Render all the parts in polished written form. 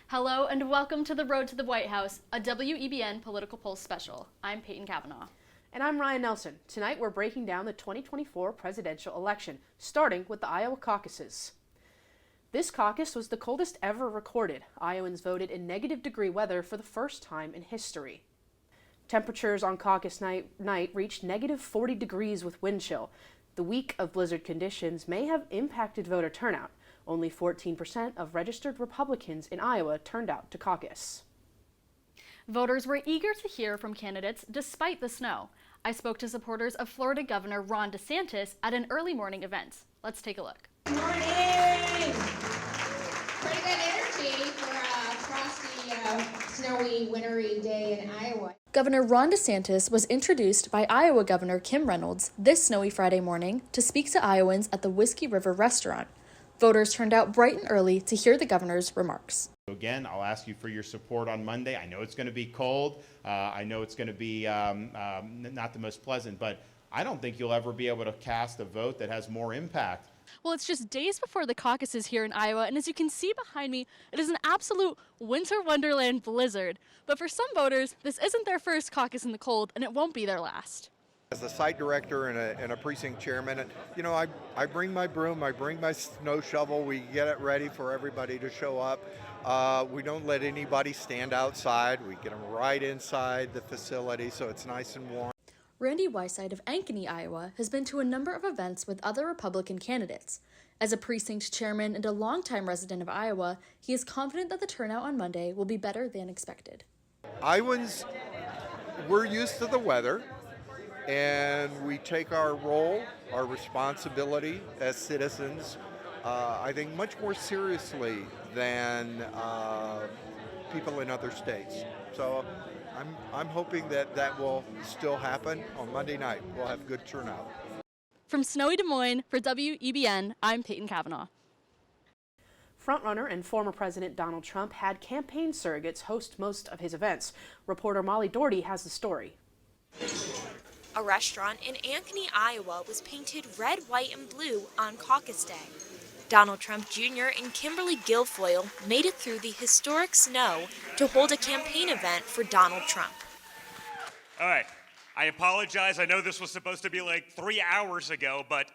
Hello and welcome to The Road to the White House, a WEBN Political Pulse special. I'm Peyton Kavanaugh. And I'm Ryan Nelson. Tonight we're breaking down the 2024 presidential election, starting with the Iowa caucuses. This caucus was the coldest ever recorded. Iowans voted in negative-degree weather for the first time in history. Temperatures on caucus night reached negative 40 degrees with wind chill. The week of blizzard conditions may have impacted voter turnout. Only 14% of registered Republicans in Iowa turned out to caucus. Voters were eager to hear from candidates despite the snow. I spoke to supporters of Florida Governor Ron DeSantis at an early morning event. Let's take a look. Good morning! Pretty good energy for a frosty, snowy, wintry day in Iowa. Governor Ron DeSantis was introduced by Iowa Governor Kim Reynolds this snowy Friday morning to speak to Iowans at the Whiskey River restaurant. Voters turned out bright and early to hear the governor's remarks. Again, I'll ask you for your support on Monday. I know it's going to be cold. I know it's going to be not the most pleasant, but I don't think you'll ever be able to cast a vote that has more impact. Well, it's just days before the caucuses here in Iowa, and as you can see behind me, it is an absolute winter wonderland blizzard. But for some voters, this isn't their first caucus in the cold, and it won't be their last. As a site director and a precinct chairman, you know, I bring my broom, I bring my snow shovel, we get it ready for everybody to show up. We don't let anybody stand outside, we get them right inside the facility so it's nice and warm. Randy Weisside of Ankeny, Iowa, has been to a number of events with other Republican candidates. As a precinct chairman and a longtime resident of Iowa, he is confident that the turnout on Monday will be better than expected. Iowans, we're used to the weather, and we take our role, our responsibility as citizens, I think much more seriously than people in other states. So I'm hoping that will still happen on Monday night. We'll have good turnout. From snowy Des Moines for WEBN, I'm Peyton Kavanaugh. Frontrunner and former President Donald Trump had campaign surrogates host most of his events. Reporter Molly Doherty has the story. A restaurant in Ankeny, Iowa was painted red, white, and blue on caucus day. Donald Trump Jr. and Kimberly Guilfoyle made it through the historic snow to hold a campaign event for Donald Trump. All right, I apologize. I know this was supposed to be like 3 hours ago, but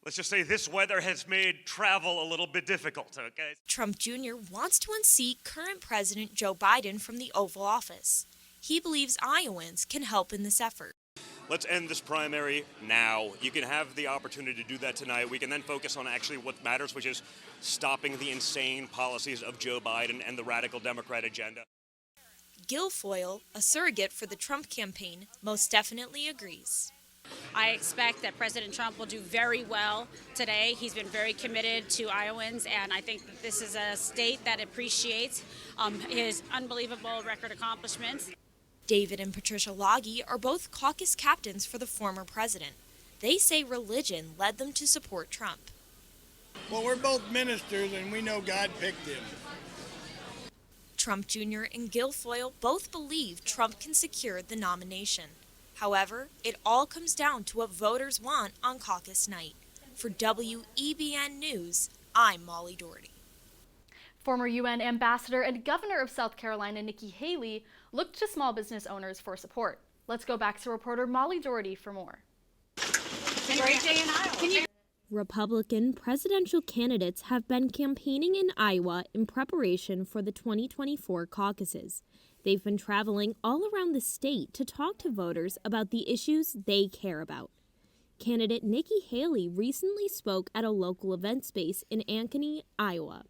let's just say this weather has made travel a little bit difficult, okay? Trump Jr. wants to unseat current President Joe Biden from the Oval Office. He believes Iowans can help in this effort. Let's end this primary now. You can have the opportunity to do that tonight. We can then focus on actually what matters, which is stopping the insane policies of Joe Biden and the radical Democrat agenda. Guilfoyle, a surrogate for the Trump campaign, most definitely agrees. I expect that President Trump will do very well today. He's been very committed to Iowans, and I think that this is a state that appreciates his unbelievable record accomplishments. David and Patricia Loggy are both caucus captains for the former president. They say religion led them to support Trump. Well, we're both ministers, and we know God picked him. Trump Jr. and Guilfoyle both believe Trump can secure the nomination. However, it all comes down to what voters want on caucus night. For WEBN News, I'm Molly Doherty. Former UN ambassador and governor of South Carolina, Nikki Haley, looked to small business owners for support. Let's go back to reporter Molly Doherty for more. Great day in Iowa. Republican presidential candidates have been campaigning in Iowa in preparation for the 2024 caucuses. They've been traveling all around the state to talk to voters about the issues they care about. Candidate Nikki Haley recently spoke at a local event space in Ankeny, Iowa.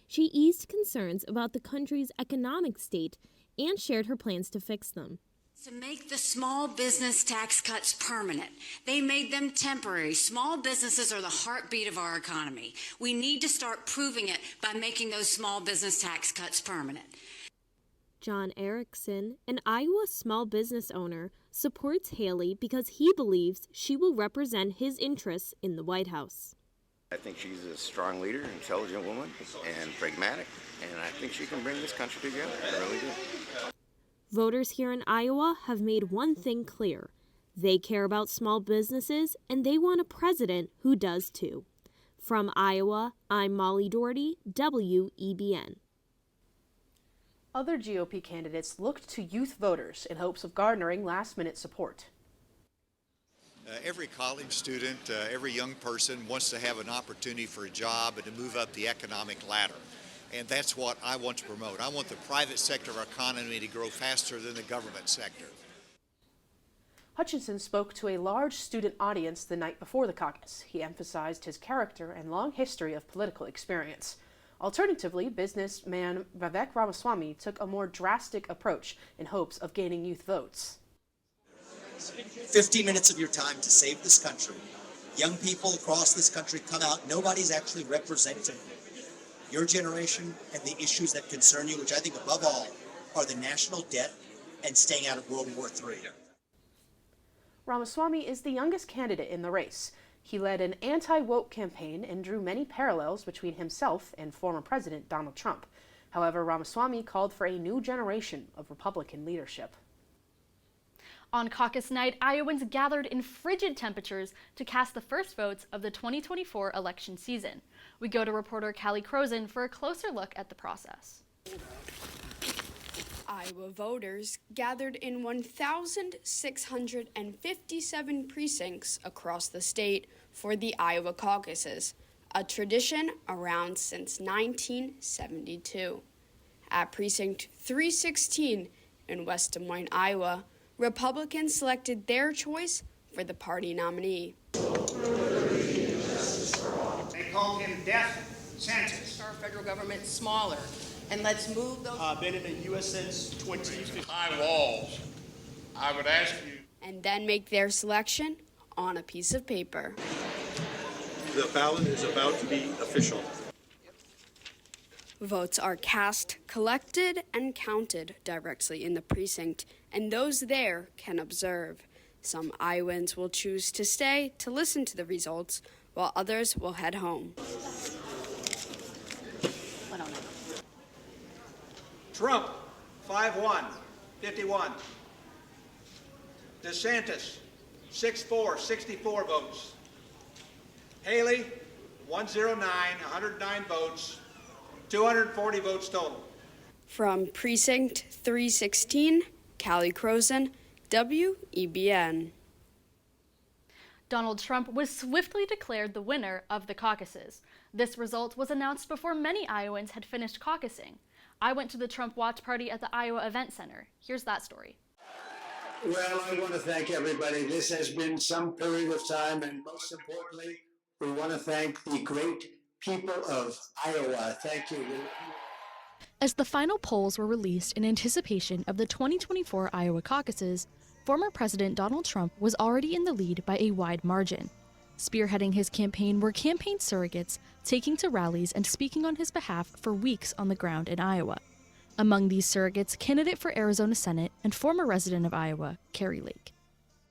She eased concerns about the country's economic state and shared her plans to fix them. To make the small business tax cuts permanent. They made them temporary. Small businesses are the heartbeat of our economy. We need to start proving it by making those small business tax cuts permanent. John Erickson, an Iowa small business owner, supports Haley because he believes she will represent his interests in the White House. I think she's a strong leader, intelligent woman, and pragmatic, and I think she can bring this country together. I really do. Voters here in Iowa have made one thing clear. They care about small businesses, and they want a president who does too. From Iowa, I'm Molly Doherty, WEBN. Other GOP candidates looked to youth voters in hopes of garnering last-minute support. Every college student, every young person wants to have an opportunity for a job and to move up the economic ladder. And that's what I want to promote. I want the private sector of our economy to grow faster than the government sector. Hutchinson spoke to a large student audience the night before the caucus. He emphasized his character and long history of political experience. Alternatively, businessman Vivek Ramaswamy took a more drastic approach in hopes of gaining youth votes. 50 minutes of your time to save this country. Young people across this country come out. Nobody's actually representing your generation and the issues that concern you, which I think above all are the national debt and staying out of World War III. Ramaswamy is the youngest candidate in the race. He led an anti-woke campaign and drew many parallels between himself and former President Donald Trump. However, Ramaswamy called for a new generation of Republican leadership. On caucus night, Iowans gathered in frigid temperatures to cast the first votes of the 2024 election season. We go to reporter Callie Crozen for a closer look at the process. Iowa voters gathered in 1,657 precincts across the state for the Iowa caucuses, a tradition around since 1972. At Precinct 316 in West Des Moines, Iowa, Republicans selected their choice for the party nominee. They call him Death Santos. Our federal government smaller, and let's move those. Been in the U.S. since 2015. High walls. I would ask you. And then make their selection on a piece of paper. The ballot is about to be official. Votes are cast, collected, and counted directly in the precinct, and those there can observe. Some Iowans will choose to stay to listen to the results, while others will head home. Trump, 5-1, 51. DeSantis, 6-4, 64 votes. Haley, 109, 109 votes. 240 votes total. From Precinct 316, Callie Crozen, WEBN. Donald Trump was swiftly declared the winner of the caucuses. This result was announced before many Iowans had finished caucusing. I went to the Trump watch party at the Iowa Event Center. Here's that story. Well, I want to thank everybody. This has been some period of time, and most importantly, we want to thank the great people of Iowa. Thank you. As the final polls were released in anticipation of the 2024 Iowa caucuses, former President Donald Trump was already in the lead by a wide margin. Spearheading his campaign were campaign surrogates taking to rallies and speaking on his behalf for weeks on the ground in Iowa. Among these surrogates, candidate for Arizona Senate and former resident of Iowa, Carrie Lake.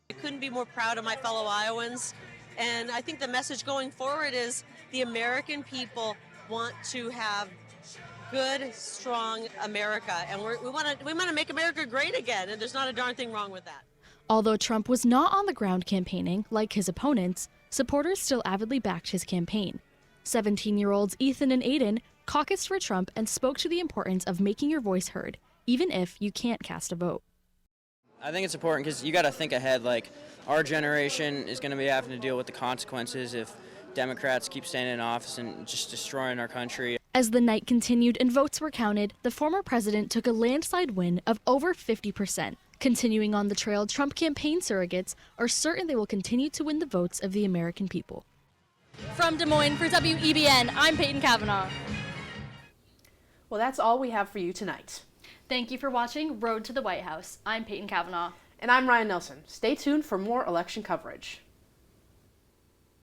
I couldn't be more proud of my fellow Iowans, and I think the message going forward is the American people want to have good, strong America, and we want to make America great again, and there's not a darn thing wrong with that. Although Trump was not on the ground campaigning like his opponents, supporters still avidly backed his campaign. 17-year-olds Ethan and Aiden caucused for Trump and spoke to the importance of making your voice heard, even if you can't cast a vote. I think it's important because you got to think ahead. Like, our generation is going to be having to deal with the consequences if Democrats keep staying in office and just destroying our country. As the night continued and votes were counted, the former president took a landslide win of over 50%. Continuing on the trail, Trump campaign surrogates are certain they will continue to win the votes of the American people. From Des Moines for WEBN, I'm Peyton Kavanaugh. Well, that's all we have for you tonight. Thank you for watching Road to the White House. I'm Peyton Kavanaugh. And I'm Ryan Nelson. Stay tuned for more election coverage.